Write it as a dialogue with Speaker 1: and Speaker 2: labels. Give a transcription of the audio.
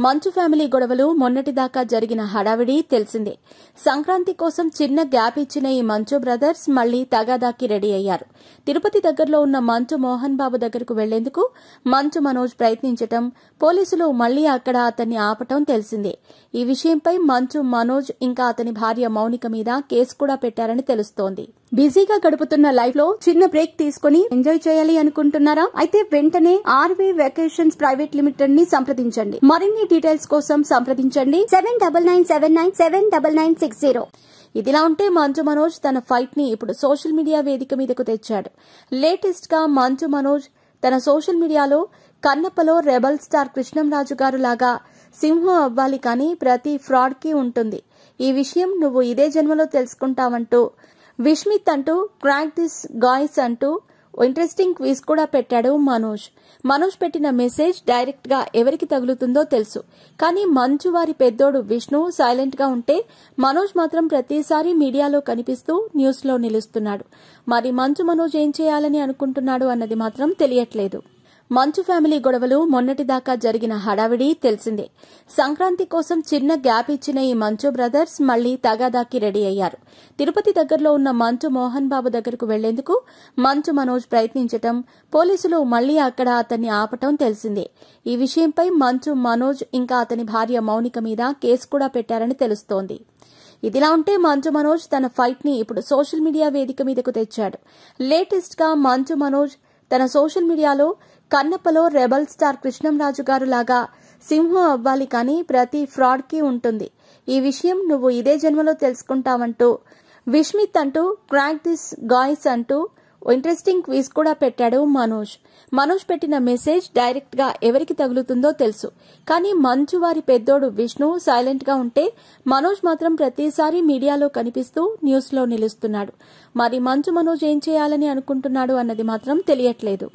Speaker 1: మంచు ఫ్యామిలీ గొడవలు మొన్నటిదాకా జరిగిన హడావిడి తెలిసిందే. సంక్రాంతి కోసం చిన్న గ్యాప్ ఇచ్చిన ఈ మంచు బ్రదర్స్ మళ్లీ తగాదాకి రెడీ అయ్యారు. తిరుపతి దగ్గరలో ఉన్న మంచు మోహన్ బాబు దగ్గరకు వెళ్లేందుకు మంచు మనోజ్ ప్రయత్నించటం, పోలీసులు మళ్లీ అక్కడ అతన్ని ఆపటం తెలిసిందే. ఈ విషయంపై మంచు మనోజ్ ఇంకా అతని భార్య మౌనిక మీద కేసు కూడా పెట్టారని తెలుస్తోంది. బిజీగా గడుపుతున్న లైఫ్ లో చిన్న బ్రేక్ తీసుకుని ఎంజాయ్ చేయాలి అనుకుంటున్నారా? అయితే వెంటనే ఆర్వే వెకేషన్స్ ప్రైవేట్ లిమిటెడ్ ని సంప్రదించండి. మరిన్ని డీటెయిల్స్ కోసం సంప్రదించండి 7997979960. ఇదిలా ఉంటే మంచు మనోజ్ తన ఫైట్ ని ఇప్పుడు సోషల్ మీడియా వేదిక మీదకు తెచ్చాడు. లేటెస్ట్ గా మంచు మనోజ్ తన సోషల్ మీడియాలో కన్నప్పలో రెబల్ స్టార్ కృష్ణంరాజు గారు లాగా సింహం అవ్వాలి కానీ ప్రతి ఫ్రాడ్ కి ఉంటుంది. ఈ విషయం నువ్వు ఇదే జన్మలో తెలుసుకుంటావంటూ విష్మిత్ అంటూ క్రాక్ దిస్ గాయ్స్ అంటూ ఇంట్రెస్టింగ్ క్విజ్ కూడా పెట్టాడు మనోజ్ పెట్టిన మెసేజ్ డైరెక్ట్ గా ఎవరికి తగులుతుందో తెలుసు. కానీ మంచు వారి పెద్దోడు విష్ణు సైలెంట్ గా ఉంటే మనోజ్ మాత్రం ప్రతిసారి మీడియాలో కనిపిస్తూ న్యూస్ లో నిలుస్తున్నాడు. మరి మంచు మనోజ్ ఏం చేయాలని అనుకుంటున్నాడు అన్నది మాత్రం తెలియట్లేదు. మంచు ఫ్యామిలీ గొడవలు మొన్నటిదాకా జరిగిన హడావిడి తెలిసిందే. సంక్రాంతి కోసం చిన్న గ్యాప్ ఇచ్చిన ఈ మంచు బ్రదర్స్ మళ్లీ తగాదాకి రెడీ అయ్యారు. తిరుపతి దగ్గరలో ఉన్న మంచు మోహన్ బాబు దగ్గరకు వెళ్లేందుకు మంచు మనోజ్ ప్రయత్నించటం, పోలీసులు మళ్లీ అక్కడ అతన్ని ఆపటం తెలిసిందే. ఈ విషయంపై మంచు మనోజ్ ఇంకా అతని భార్య మౌనిక మీద కేసు కూడా పెట్టారని తెలుస్తోంది. ఇదిలా ఉంటే మంచు మనోజ్ తన ఫైట్ ని ఇప్పుడు సోషల్ మీడియా వేదిక మీదకు తెచ్చాడు. లేటెస్ట్ గా మంచు మనోజ్ తన సోషల్ మీడియాలో కన్నప్పలో రెబల్ స్టార్ కృష్ణంరాజు గారు లాగా సింహం అవ్వాలి కానీ ప్రతి ఫ్రాడ్ కి ఉంటుంది. ఈ విషయం నువ్వు ఇదే జన్మలో తెలుసుకుంటావంటూ విష్మిత్ అంటూ క్రాక్ దిస్ గాయ్స్ అంటూ ఇంట్రెస్టింగ్ క్విజ్ కూడా పెట్టాడు మనోజ్ పెట్టిన మెసేజ్ డైరెక్ట్ గా ఎవరికి తగులుతుందో తెలుసు. కానీ మంచు వారి పెద్దోడు విష్ణు సైలెంట్ గా ఉంటే మనోజ్ మాత్రం ప్రతిసారి మీడియాలో కనిపిస్తూ న్యూస్ లో నిలుస్తున్నాడు. మరి మంచు మనోజ్ ఏం చేయాలని అనుకుంటున్నాడు అన్నది మాత్రం తెలియట్లేదు.